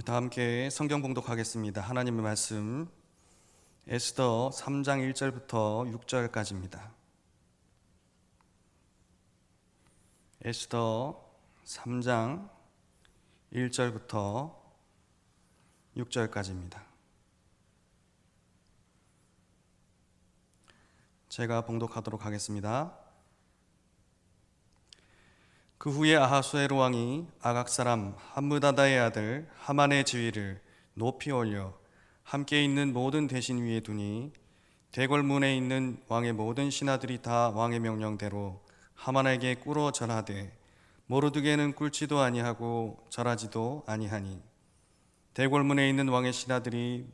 다 함께 성경 봉독하겠습니다. 하나님의 말씀 에스더 3장 1절부터 6절까지입니다. 에스더 3장 1절부터 6절까지입니다. 제가 봉독하도록 하겠습니다. 그 후에 아하수에로 왕이 아각 사람 함므다다의 아들 하만의 지위를 높이 올려 함께 있는 모든 대신 위에 두니 대궐문에 있는 왕의 모든 신하들이 다 왕의 명령대로 하만에게 꿇어 절하되 모르드게는 꿇지도 아니하고 절하지도 아니하니 대궐문에 있는 왕의 신하들이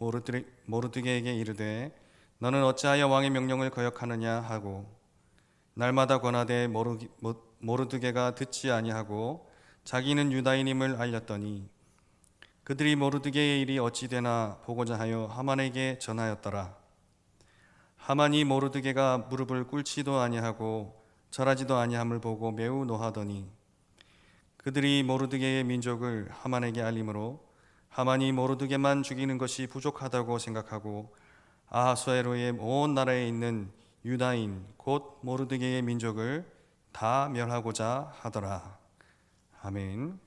모르드게에게 이르되 너는 어찌하여 왕의 명령을 거역하느냐 하고 날마다 권하되 모르드게가 듣지 아니하고 자기는 유다인임을 알렸더니 그들이 모르드게의 일이 어찌 되나 보고자 하여 하만에게 전하였더라. 하만이 모르드게가 무릎을 꿇지도 아니하고 절하지도 아니함을 보고 매우 노하더니 그들이 모르드게의 민족을 하만에게 알림으로 하만이 모르드게만 죽이는 것이 부족하다고 생각하고 아하수에로의 온 나라에 있는 유다인 곧 모르드게의 민족을 다 멸하고자 하더라. 아멘.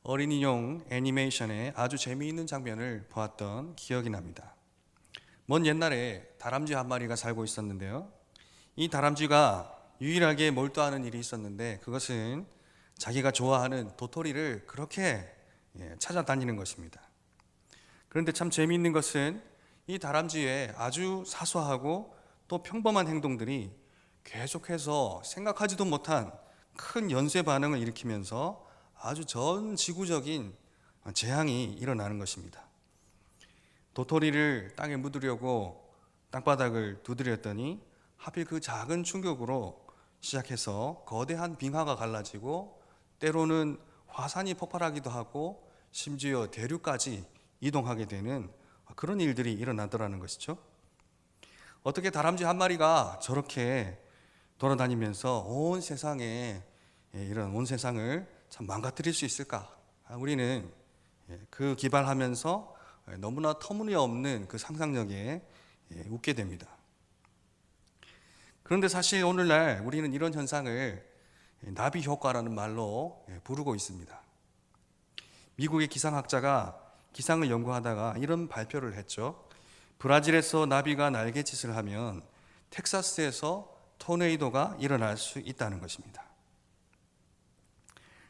어린이용 애니메이션의 아주 재미있는 장면을 보았던 기억이 납니다. 먼 옛날에 다람쥐 한 마리가 살고 있었는데요. 이 다람쥐가 유일하게 몰두하는 일이 있었는데 그것은 자기가 좋아하는 도토리를 그렇게 찾아다니는 것입니다. 그런데 참 재미있는 것은 이 다람쥐의 아주 사소하고 또 평범한 행동들이 계속해서 생각하지도 못한 큰 연쇄 반응을 일으키면서 아주 전 지구적인 재앙이 일어나는 것입니다. 도토리를 땅에 묻으려고 땅바닥을 두드렸더니 하필 그 작은 충격으로 시작해서 거대한 빙하가 갈라지고 때로는 화산이 폭발하기도 하고 심지어 대륙까지 이동하게 되는 그런 일들이 일어나더라는 것이죠. 어떻게 다람쥐 한 마리가 저렇게 돌아다니면서 온 세상에 이런 온 세상을 참 망가뜨릴 수 있을까? 우리는 그 기발하면서 너무나 터무니없는 그 상상력에 웃게 됩니다. 그런데 사실 오늘날 우리는 이런 현상을 나비 효과라는 말로 부르고 있습니다. 미국의 기상학자가 기상을 연구하다가 이런 발표를 했죠. 브라질에서 나비가 날갯짓을 하면 텍사스에서 토네이도가 일어날 수 있다는 것입니다.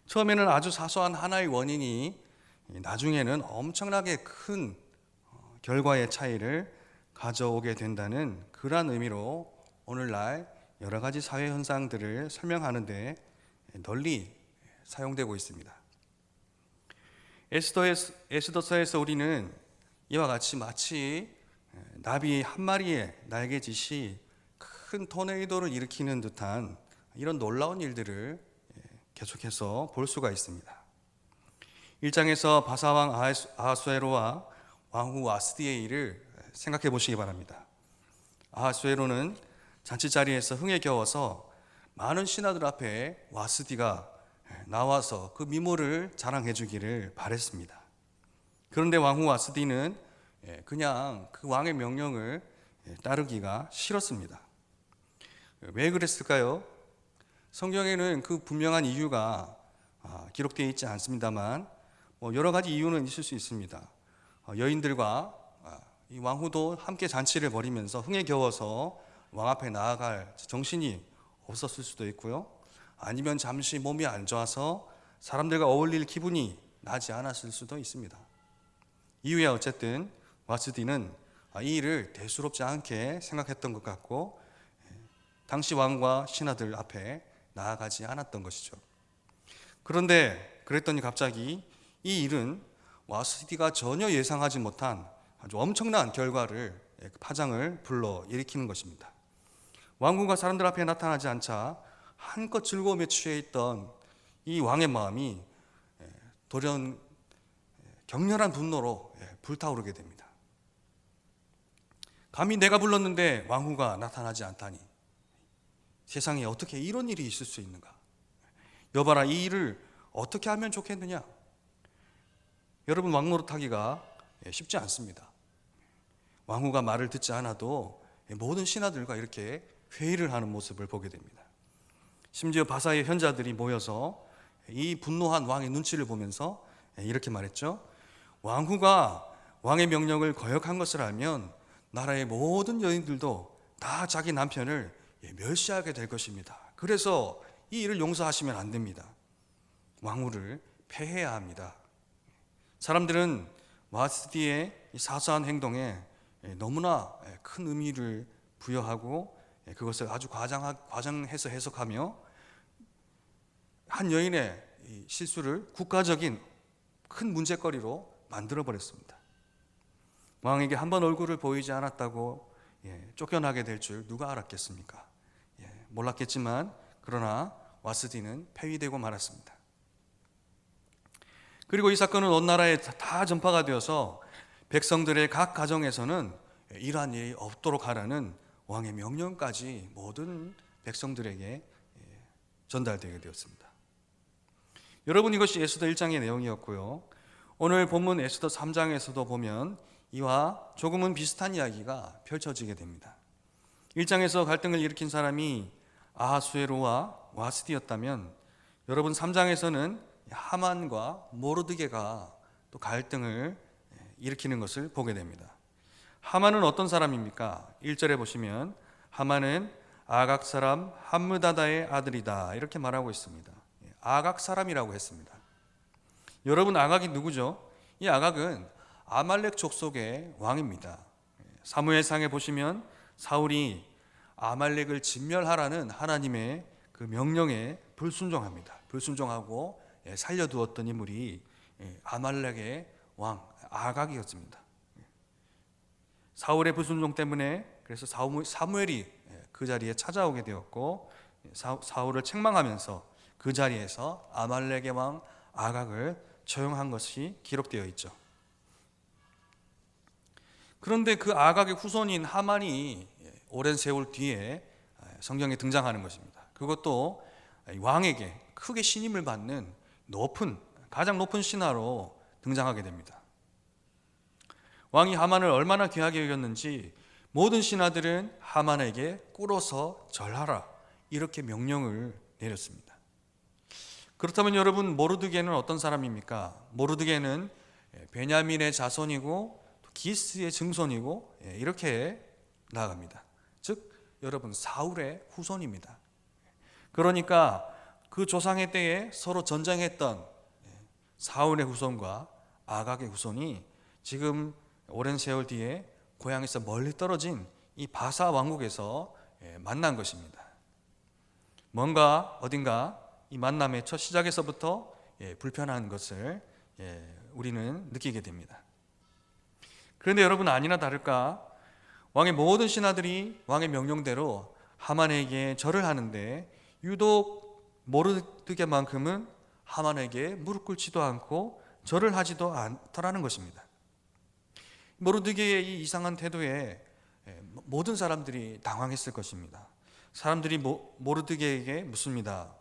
처음에는 아주 사소한 하나의 원인이 나중에는 엄청나게 큰 결과의 차이를 가져오게 된다는 그러한 의미로 오늘날 여러 가지 사회 현상들을 설명하는 데 널리 사용되고 있습니다. 에스더서에서 우리는 이와 같이 마치 나비 한 마리의 날개짓이 큰 토네이도를 일으키는 듯한 이런 놀라운 일들을 계속해서 볼 수가 있습니다. 1장에서 바사왕 아하수에로와 왕후 와스디의 일을 생각해 보시기 바랍니다. 아하수에로는 잔치자리에서 흥에 겨워서 많은 신하들 앞에 와스디가 나와서 그 미모를 자랑해 주기를 바랬습니다. 그런데 왕후 와스디는 그냥 그 왕의 명령을 따르기가 싫었습니다. 왜 그랬을까요? 성경에는 그 분명한 이유가 기록되어 있지 않습니다만 여러 가지 이유는 있을 수 있습니다. 여인들과 이 왕후도 함께 잔치를 벌이면서 흥에 겨워서 왕 앞에 나아갈 정신이 없었을 수도 있고요. 아니면 잠시 몸이 안 좋아서 사람들과 어울릴 기분이 나지 않았을 수도 있습니다. 이후에 어쨌든 와스디는 이 일을 대수롭지 않게 생각했던 것 같고 당시 왕과 신하들 앞에 나아가지 않았던 것이죠. 그런데 그랬더니 갑자기 이 일은 와스디가 전혀 예상하지 못한 아주 엄청난 결과를 파장을 불러일으키는 것입니다. 왕후가 사람들 앞에 나타나지 않자 한껏 즐거움에 취해 있던 이 왕의 마음이 돌연 격렬한 분노로 불타오르게 됩니다. 감히 내가 불렀는데 왕후가 나타나지 않다니 세상에 어떻게 이런 일이 있을 수 있는가? 여봐라, 이 일을 어떻게 하면 좋겠느냐? 여러분, 왕 노릇하기가 쉽지 않습니다. 왕후가 말을 듣지 않아도 모든 신하들과 이렇게 회의를 하는 모습을 보게 됩니다. 심지어 바사의 현자들이 모여서 이 분노한 왕의 눈치를 보면서 이렇게 말했죠. 왕후가 왕의 명령을 거역한 것을 알면 나라의 모든 여인들도 다 자기 남편을 멸시하게 될 것입니다. 그래서 이 일을 용서하시면 안 됩니다. 왕후를 폐해야 합니다. 사람들은 와스디의 사소한 행동에 너무나 큰 의미를 부여하고 그것을 아주 과장해서 해석하며 한 여인의 실수를 국가적인 큰 문제거리로 만들어버렸습니다. 왕에게 한 번 얼굴을 보이지 않았다고 쫓겨나게 될 줄 누가 알았겠습니까? 몰랐겠지만 그러나 와스디는 폐위되고 말았습니다. 그리고 이 사건은 온 나라에 다 전파가 되어서 백성들의 각 가정에서는 이러한 일이 없도록 하라는 왕의 명령까지 모든 백성들에게 전달되게 되었습니다. 여러분, 이것이 에스더 1장의 내용이었고요. 오늘 본문 에스더 3장에서도 보면 이와 조금은 비슷한 이야기가 펼쳐지게 됩니다. 1장에서 갈등을 일으킨 사람이 아하수에로와 와스디였다면 여러분 3장에서는 하만과 모르드게가 또 갈등을 일으키는 것을 보게 됩니다. 하만은 어떤 사람입니까? 1절에 보시면 하만은 아각 사람 함므다다의 아들이다 이렇게 말하고 있습니다. 아각 사람이라고 했습니다. 여러분, 아각이 누구죠? 이 아각은 아말렉 족속의 왕입니다. 사무엘상에 보시면 사울이 아말렉을 진멸하라는 하나님의 그 명령에 불순종합니다. 불순종하고 살려두었던 인물이 아말렉의 왕 아각이었습니다. 사울의 불순종 때문에 그래서 사무엘이 그 자리에 찾아오게 되었고 사울을 책망하면서 그 자리에서 아말렉의 왕 아각을 처형한 것이 기록되어 있죠. 그런데 그 아각의 후손인 하만이 오랜 세월 뒤에 성경에 등장하는 것입니다. 그것도 왕에게 크게 신임을 받는 가장 높은 신하로 등장하게 됩니다. 왕이 하만을 얼마나 귀하게 여겼는지 모든 신하들은 하만에게 꿇어서 절하라 이렇게 명령을 내렸습니다. 그렇다면 여러분, 모르드게는 어떤 사람입니까? 모르드게는 베냐민의 자손이고 기스의 증손이고 이렇게 나아갑니다. 즉 여러분, 사울의 후손입니다. 그러니까 그 조상의 때에 서로 전쟁했던 사울의 후손과 아각의 후손이 지금 오랜 세월 뒤에 고향에서 멀리 떨어진 이 바사 왕국에서 만난 것입니다. 뭔가 어딘가 이 만남의 첫 시작에서부터 불편한 것을 우리는 느끼게 됩니다. 그런데 여러분, 아니나 다를까 왕의 모든 신하들이 왕의 명령대로 하만에게 절을 하는데 유독 모르드게만큼은 하만에게 무릎 꿇지도 않고 절을 하지도 않더라는 것입니다. 모르드게의 이 이상한 태도에 모든 사람들이 당황했을 것입니다. 사람들이 모르드게에게 묻습니다.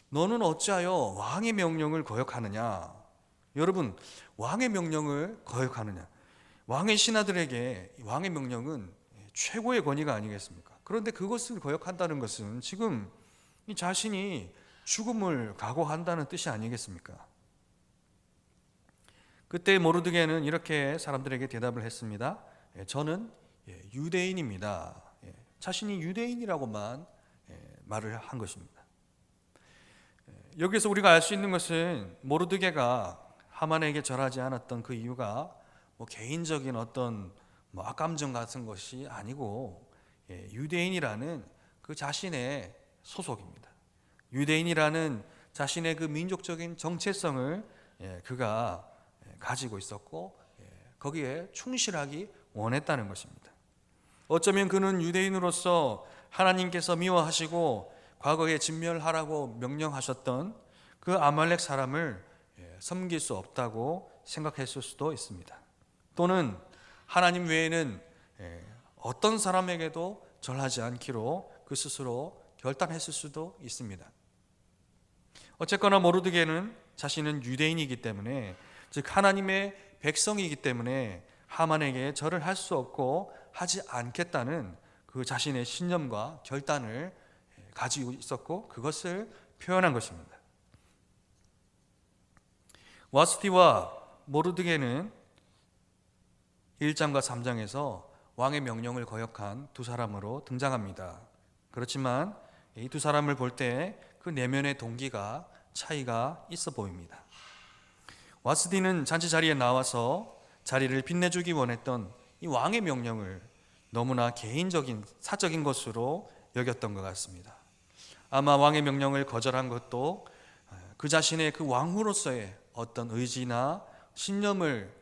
너는 어찌하여 왕의 명령을 거역하느냐? 여러분, 왕의 명령을 거역하느냐? 왕의 신하들에게 왕의 명령은 최고의 권위가 아니겠습니까? 그런데 그것을 거역한다는 것은 지금 이 자신이 죽음을 각오한다는 뜻이 아니겠습니까? 그때 모르드게는 이렇게 사람들에게 대답을 했습니다. 저는 유대인입니다. 자신이 유대인이라고만 말을 한 것입니다. 여기서 우리가 알 수 있는 것은 모르드게가 하만에게 절하지 않았던 그 이유가 개인적인 어떤 악감정 같은 것이 아니고 유대인이라는 그 자신의 소속입니다. 유대인이라는 자신의 그 민족적인 정체성을 그가 가지고 있었고 거기에 충실하기 원했다는 것입니다. 어쩌면 그는 유대인으로서 하나님께서 미워하시고 과거에 진멸하라고 명령하셨던 그 아말렉 사람을 섬길 수 없다고 생각했을 수도 있습니다. 또는 하나님 외에는 어떤 사람에게도 절하지 않기로 그 스스로 결단했을 수도 있습니다. 어쨌거나 모르드게는 자신은 유대인이기 때문에, 즉 하나님의 백성이기 때문에 하만에게 절을 할 수 없고 하지 않겠다는 그 자신의 신념과 결단을 가지고 있었고, 그것을 표현한 것입니다. 와스티와 모르드게는 1장과 3장에서 왕의 명령을 거역한 두 사람으로 등장합니다. 그렇지만 이 두 사람을 볼 때 그 내면의 동기가 차이가 있어 보입니다. 와스디는 잔치 자리에 나와서 자리를 빛내주기 원했던 이 왕의 명령을 너무나 개인적인 사적인 것으로 여겼던 것 같습니다. 아마 왕의 명령을 거절한 것도 그 자신의 그 왕으로서의 어떤 의지나 신념을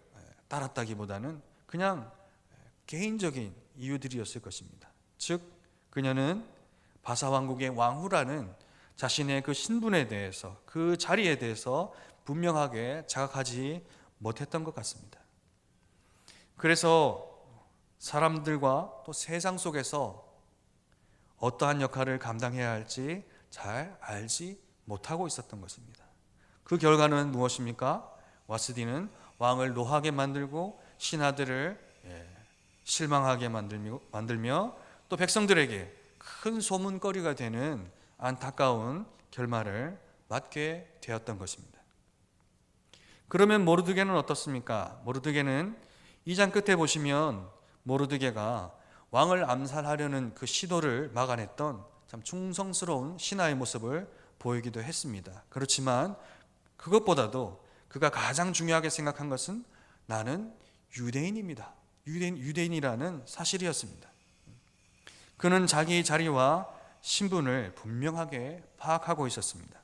따랐다기보다는 그냥 개인적인 이유들이었을 것입니다. 즉 그녀는 바사왕국의 왕후라는 자신의 그 신분에 대해서, 그 자리에 대해서 분명하게 자각하지 못했던 것 같습니다. 그래서 사람들과 또 세상 속에서 어떠한 역할을 감당해야 할지 잘 알지 못하고 있었던 것입니다. 그 결과는 무엇입니까? 와스디는 왕을 노하게 만들고 신하들을 실망하게 만들며 또 백성들에게 큰 소문거리가 되는 안타까운 결말을 맞게 되었던 것입니다. 그러면 모르드게는 어떻습니까? 모르드게는 2장 끝에 보시면 모르드게가 왕을 암살하려는 그 시도를 막아냈던 참 충성스러운 신하의 모습을 보이기도 했습니다. 그렇지만 그것보다도 그가 가장 중요하게 생각한 것은 나는 유대인입니다. 유대인이라는 사실이었습니다. 그는 자기 자리와 신분을 분명하게 파악하고 있었습니다.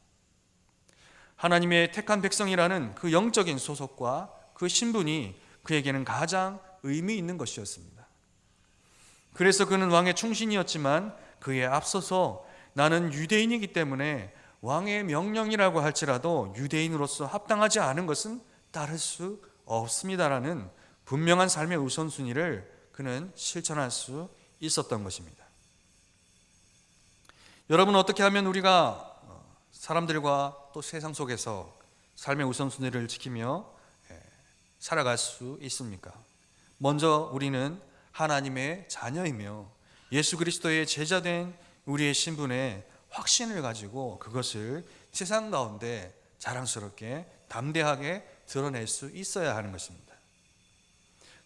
하나님의 택한 백성이라는 그 영적인 소속과 그 신분이 그에게는 가장 의미 있는 것이었습니다. 그래서 그는 왕의 충신이었지만 그에 앞서서 나는 유대인이기 때문에 왕의 명령이라고 할지라도 유대인으로서 합당하지 않은 것은 따를 수 없습니다라는 분명한 삶의 우선순위를 그는 실천할 수 있었던 것입니다. 여러분, 어떻게 하면 우리가 사람들과 또 세상 속에서 삶의 우선순위를 지키며 살아갈 수 있습니까? 먼저 우리는 하나님의 자녀이며 예수 그리스도의 제자된 우리의 신분에 확신을 가지고 그것을 세상 가운데 자랑스럽게 담대하게 드러낼 수 있어야 하는 것입니다.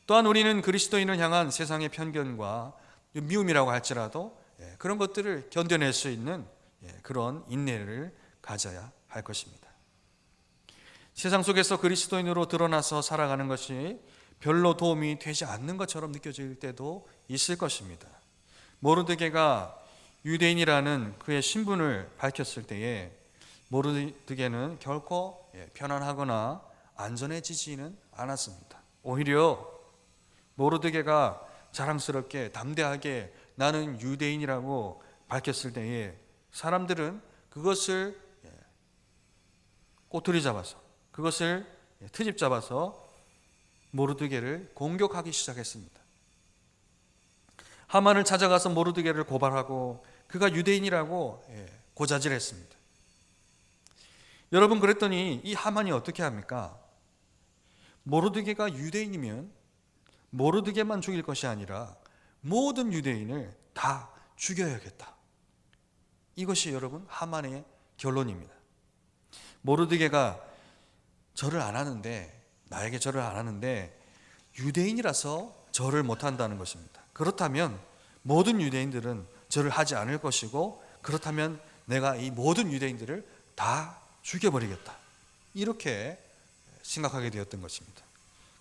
또한 우리는 그리스도인을 향한 세상의 편견과 미움이라고 할지라도 그런 것들을 견뎌낼 수 있는 그런 인내를 가져야 할 것입니다. 세상 속에서 그리스도인으로 드러나서 살아가는 것이 별로 도움이 되지 않는 것처럼 느껴질 때도 있을 것입니다. 모르드게가 유대인이라는 그의 신분을 밝혔을 때에 모르드게는 결코 편안하거나 안전해지지는 않았습니다. 오히려 모르드게가 자랑스럽게 담대하게 나는 유대인이라고 밝혔을 때에 사람들은 그것을 꼬투리 잡아서, 그것을 트집 잡아서 모르드게를 공격하기 시작했습니다. 하만을 찾아가서 모르드게를 고발하고 그가 유대인이라고 고자질했습니다. 여러분, 그랬더니 이 하만이 어떻게 합니까? 모르드게가 유대인이면 모르드게만 죽일 것이 아니라 모든 유대인을 다 죽여야겠다. 이것이 여러분 하만의 결론입니다. 모르드게가 절을 안 하는데, 나에게 절을 안 하는데 유대인이라서 절을 못한다는 것입니다. 그렇다면 모든 유대인들은 절을 하지 않을 것이고, 그렇다면 내가 이 모든 유대인들을 다 죽여버리겠다, 이렇게 생각하게 되었던 것입니다.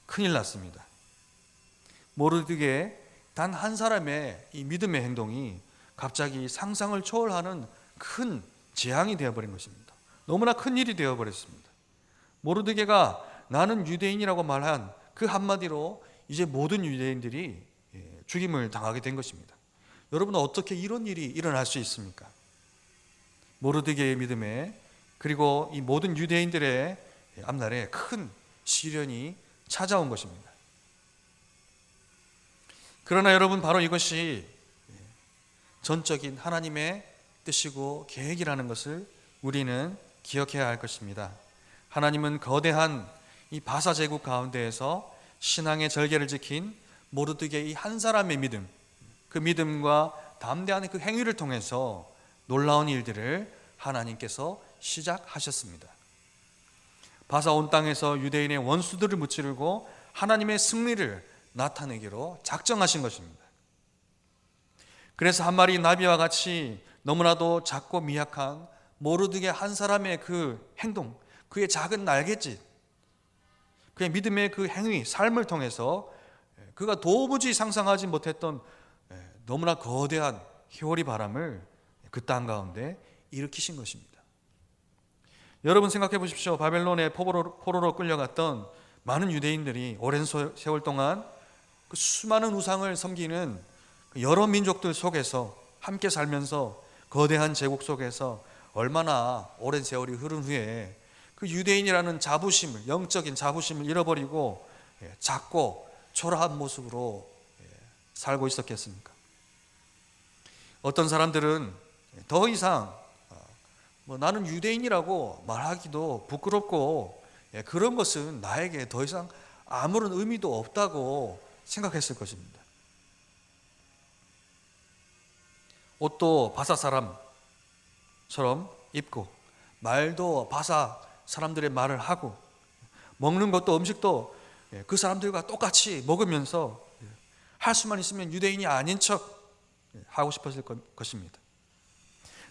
큰일 났습니다. 모르드게 단 한 사람의 이 믿음의 행동이 갑자기 상상을 초월하는 큰 재앙이 되어버린 것입니다. 너무나 큰 일이 되어버렸습니다. 모르드게가 나는 유대인이라고 말한 그 한마디로 이제 모든 유대인들이 죽임을 당하게 된 것입니다. 여러분, 어떻게 이런 일이 일어날 수 있습니까? 모르드게의 믿음에, 그리고 이 모든 유대인들의 앞날에 큰 시련이 찾아온 것입니다. 그러나 여러분, 바로 이것이 전적인 하나님의 뜻이고 계획이라는 것을 우리는 기억해야 할 것입니다. 하나님은 거대한 이 바사 제국 가운데에서 신앙의 절개를 지킨 모르드게의 이 한 사람의 믿음, 그 믿음과 담대한 그 행위를 통해서 놀라운 일들을 하나님께서 시작하셨습니다. 바사 온 땅에서 유대인의 원수들을 무찌르고 하나님의 승리를 나타내기로 작정하신 것입니다. 그래서 한 마리 나비와 같이 너무나도 작고 미약한 모르드게 한 사람의 그 행동, 그의 작은 날갯짓, 그의 믿음의 그 행위, 삶을 통해서 그가 도무지 상상하지 못했던 너무나 거대한 희오리 바람을 그 땅 가운데 일으키신 것입니다. 여러분 생각해 보십시오. 바벨론의 포로로 끌려갔던 많은 유대인들이 오랜 세월 동안 그 수많은 우상을 섬기는 여러 민족들 속에서 함께 살면서 거대한 제국 속에서 얼마나 오랜 세월이 흐른 후에 그 유대인이라는 자부심을, 영적인 자부심을 잃어버리고 작고 초라한 모습으로 살고 있었겠습니까? 어떤 사람들은 더 이상 나는 유대인이라고 말하기도 부끄럽고 그런 것은 나에게 더 이상 아무런 의미도 없다고 생각했을 것입니다. 옷도 바사 사람처럼 입고 말도 바사 사람들의 말을 하고 먹는 것도 음식도 그 사람들과 똑같이 먹으면서 할 수만 있으면 유대인이 아닌 척 하고 싶었을 것입니다.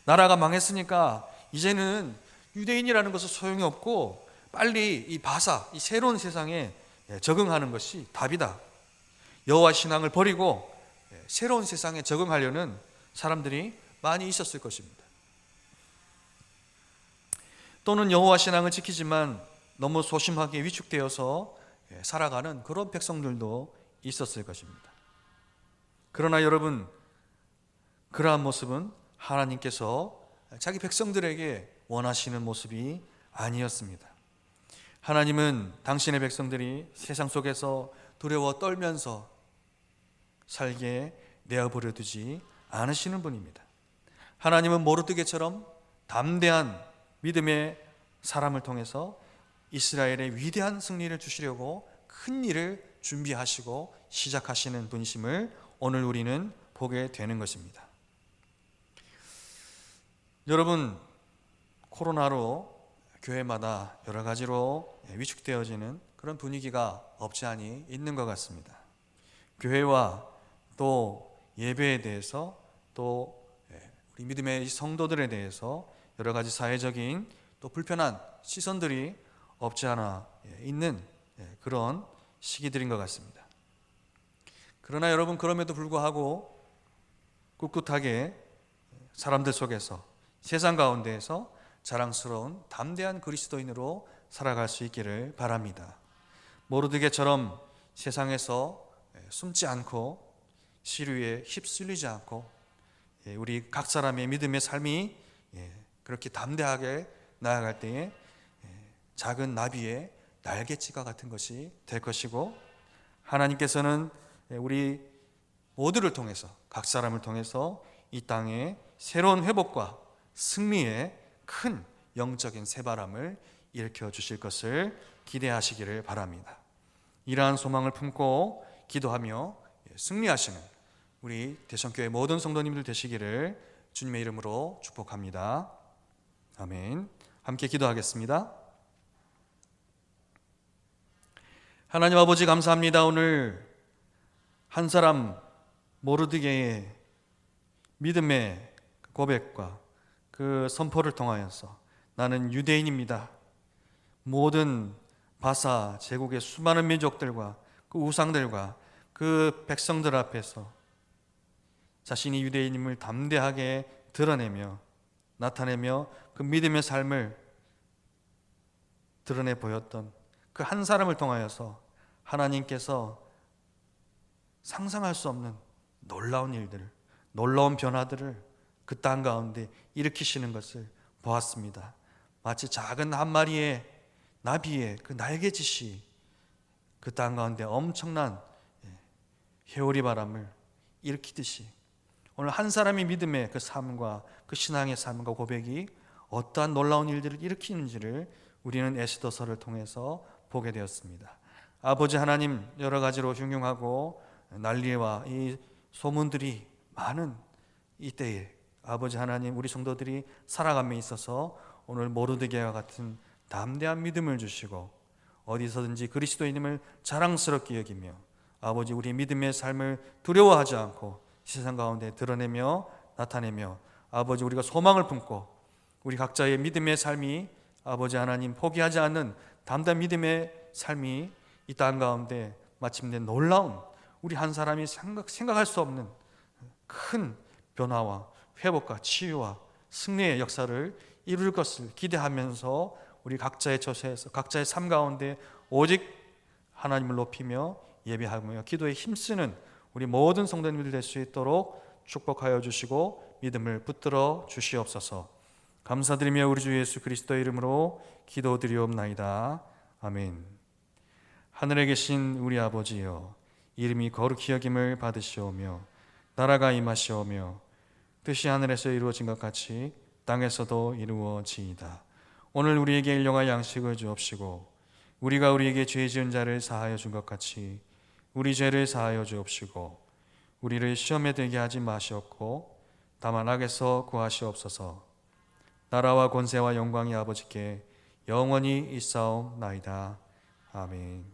나라가 망했으니까 이제는 유대인이라는 것은 소용이 없고 빨리 이 바사, 이 새로운 세상에 적응하는 것이 답이다. 여호와 신앙을 버리고 새로운 세상에 적응하려는 사람들이 많이 있었을 것입니다. 또는 여호와 신앙을 지키지만 너무 소심하게 위축되어서 살아가는 그런 백성들도 있었을 것입니다. 그러나 여러분, 그러한 모습은 하나님께서 자기 백성들에게 원하시는 모습이 아니었습니다. 하나님은 당신의 백성들이 세상 속에서 두려워 떨면서 살게 내어버려 두지 않으시는 분입니다. 하나님은 모르드게처럼 담대한 믿음의 사람을 통해서 이스라엘의 위대한 승리를 주시려고 큰 일을 준비하시고 시작하시는 분이심을 오늘 우리는 보게 되는 것입니다. 여러분, 코로나로 교회마다 여러 가지로 위축되어지는 그런 분위기가 없지 않이 있는 것 같습니다. 교회와 또 예배에 대해서 또 우리 믿음의 성도들에 대해서 여러 가지 사회적인 또 불편한 시선들이 없지 않아 있는 그런 시기들인 것 같습니다. 그러나 여러분, 그럼에도 불구하고 꿋꿋하게 사람들 속에서 세상 가운데에서 자랑스러운 담대한 그리스도인으로 살아갈 수 있기를 바랍니다. 모르드게처럼 세상에서 숨지 않고 시류에 휩쓸리지 않고 우리 각 사람의 믿음의 삶이 그렇게 담대하게 나아갈 때에 작은 나비의 날갯짓과 같은 것이 될 것이고, 하나님께서는 우리 모두를 통해서, 각 사람을 통해서 이 땅에 새로운 회복과 승리의 큰 영적인 새바람을 일으켜 주실 것을 기대하시기를 바랍니다. 이러한 소망을 품고 기도하며 승리하시는 우리 대성교회 모든 성도님들 되시기를 주님의 이름으로 축복합니다. 아멘. 함께 기도하겠습니다. 하나님 아버지, 감사합니다. 오늘 한 사람 모르드게의 믿음의 고백과 그 선포를 통하여서 나는 유대인입니다. 모든 바사 제국의 수많은 민족들과 그 우상들과 그 백성들 앞에서 자신이 유대인임을 담대하게 드러내며 나타내며 그 믿음의 삶을 드러내 보였던 그 한 사람을 통하여서 하나님께서 상상할 수 없는 놀라운 일들을, 놀라운 변화들을 그 땅 가운데 일으키시는 것을 보았습니다. 마치 작은 한 마리의 나비의 그 날개짓이 그 땅 가운데 엄청난 회오리 바람을 일으키듯이 오늘 한 사람의 믿음의 그 삶과 그 신앙의 삶과 고백이 어떠한 놀라운 일들을 일으키는지를 우리는 에스더서를 통해서 보게 되었습니다. 아버지 하나님, 여러 가지로 흉흉하고 난리와 이 소문들이 많은 이때에 아버지 하나님, 우리 성도들이 살아감에 있어서 오늘 모르드게와 같은 담대한 믿음을 주시고 어디서든지 그리스도인임을 자랑스럽게 여기며 아버지 우리 믿음의 삶을 두려워하지 않고 세상 가운데 드러내며 나타내며 아버지 우리가 소망을 품고 우리 각자의 믿음의 삶이 아버지 하나님 포기하지 않는 담대한 믿음의 삶이 이 땅 가운데 마침내 놀라운 우리 한 사람이 생각할 수 없는 큰 변화와 회복과 치유와 승리의 역사를 이룰 것을 기대하면서 우리 각자의 처소에서 각자의 삶 가운데 오직 하나님을 높이며 예배하며 기도에 힘쓰는 우리 모든 성도님들 될 수 있도록 축복하여 주시고 믿음을 붙들어 주시옵소서. 감사드리며 우리 주 예수 그리스도의 이름으로 기도드리옵나이다. 아멘. 하늘에 계신 우리 아버지여, 이름이 거룩히 여김을 받으시오며 나라가 임하시오며 뜻이 하늘에서 이루어진 것 같이 땅에서도 이루어지이다. 오늘 우리에게 일용할 양식을 주옵시고 우리가 우리에게 죄 지은 자를 사하여 준 것 같이 우리 죄를 사하여 주옵시고 우리를 시험에 들게 하지 마시옵고 다만 악에서 구하시옵소서. 나라와 권세와 영광이 아버지께 영원히 있사옵나이다. 아멘.